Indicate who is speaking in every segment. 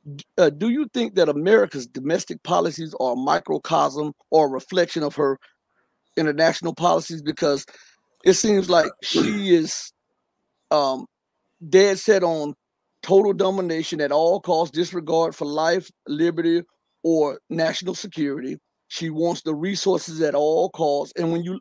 Speaker 1: Do you think that America's domestic policies are a microcosm or a reflection of her international policies? Because it seems like she is um, dead set on total domination at all costs, disregard for life, liberty, or national security. She wants the resources at all costs, and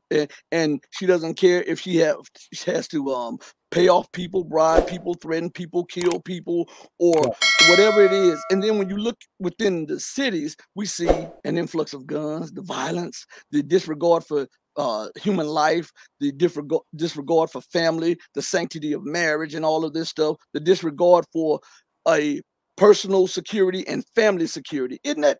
Speaker 1: and she doesn't care if she has to pay off people, bribe people, threaten people, kill people, or
Speaker 2: Yeah.
Speaker 1: whatever it is. And then when you look within the cities, we see an influx of guns, the violence, the disregard for human life, the disregard for family, the sanctity of marriage, and all of this stuff, the disregard for a personal security and family security. Isn't that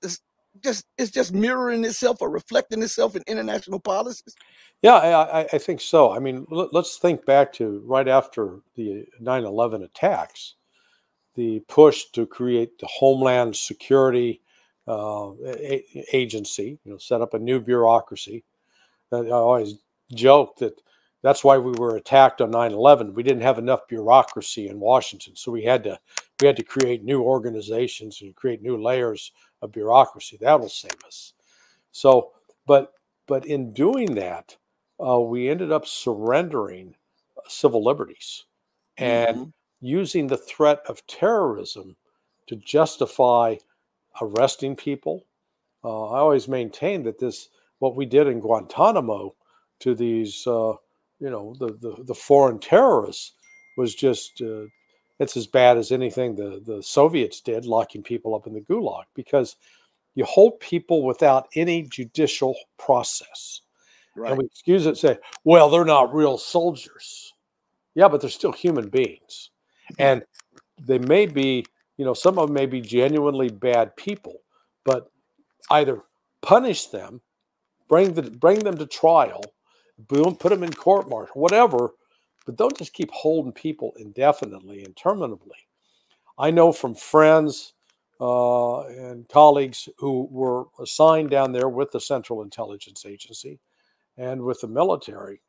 Speaker 1: just it's just mirroring itself or reflecting itself in international policies?
Speaker 2: Yeah, I think so. I mean, let's think back to right after the 9/11 attacks, the push to create the Homeland Security Agency, set up a new bureaucracy. I always joke that that's why we were attacked on 9/11. We didn't have enough bureaucracy in Washington, so we had to create new organizations and create new layers of bureaucracy. That'll save us. So, but but in doing that, we ended up surrendering civil liberties and
Speaker 1: Mm-hmm.
Speaker 2: using the threat of terrorism to justify arresting people. I always maintain that this what we did in Guantanamo to these the foreign terrorists was just it's as bad as anything the Soviets did, locking people up in the gulag, because you hold people without any judicial process. And
Speaker 1: Right.
Speaker 2: we excuse it and say, well, they're not real soldiers. Yeah, but they're still human beings. And they may be, some of them may be genuinely bad people, but either punish them, bring them to trial, boom, put them in court martial, whatever, but don't just keep holding people indefinitely, interminably. I know from friends and colleagues who were assigned down there with the Central Intelligence Agency and with the military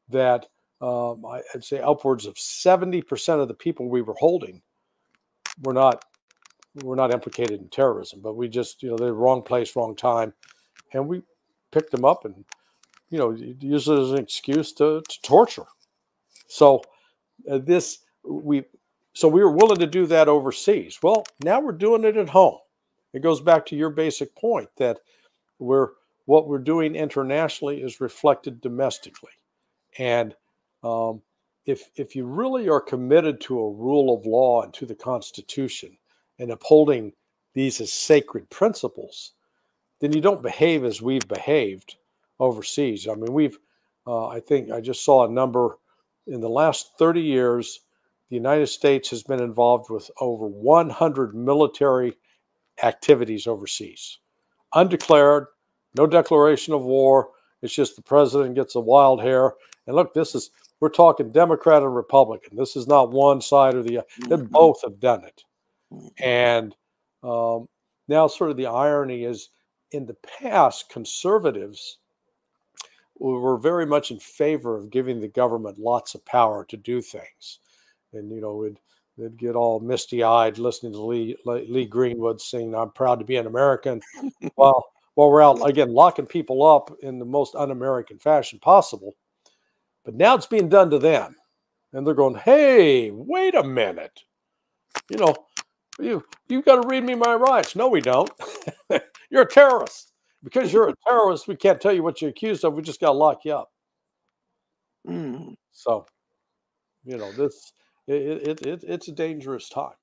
Speaker 2: that I'd say upwards of 70% of the people we were holding were not implicated in terrorism, but we just they're wrong place, wrong time, and we picked them up and use it as an excuse to torture. So this we so we were willing to do that overseas. Well, now we're doing it at home. It goes back to your basic point that we're what we're doing internationally is reflected domestically. And um, if you really are committed to a rule of law and to the Constitution and upholding these as sacred principles, then you don't behave as we've behaved overseas. I mean, I think I just saw a number in the last 30 years, the United States has been involved with over 100 military activities overseas, undeclared, no declaration of war. It's just the president gets a wild hair. And look, we're talking Democrat and Republican. This is not one side or the other. They
Speaker 1: Mm-hmm.
Speaker 2: both have done it. And um, now, sort of the irony is in the past, conservatives were very much in favor of giving the government lots of power to do things. And, they'd get all misty eyed listening to Lee Greenwood sing, I'm proud to be an American. While we're out, again, locking people up in the most un American fashion possible. But now it's being done to them. And they're going, hey, wait a minute. You know, you've got to read me my rights. No, we don't. You're a terrorist. Because you're a terrorist, we can't tell you what you're accused of. We just got to lock you up.
Speaker 1: Mm.
Speaker 2: So, this it's a dangerous time.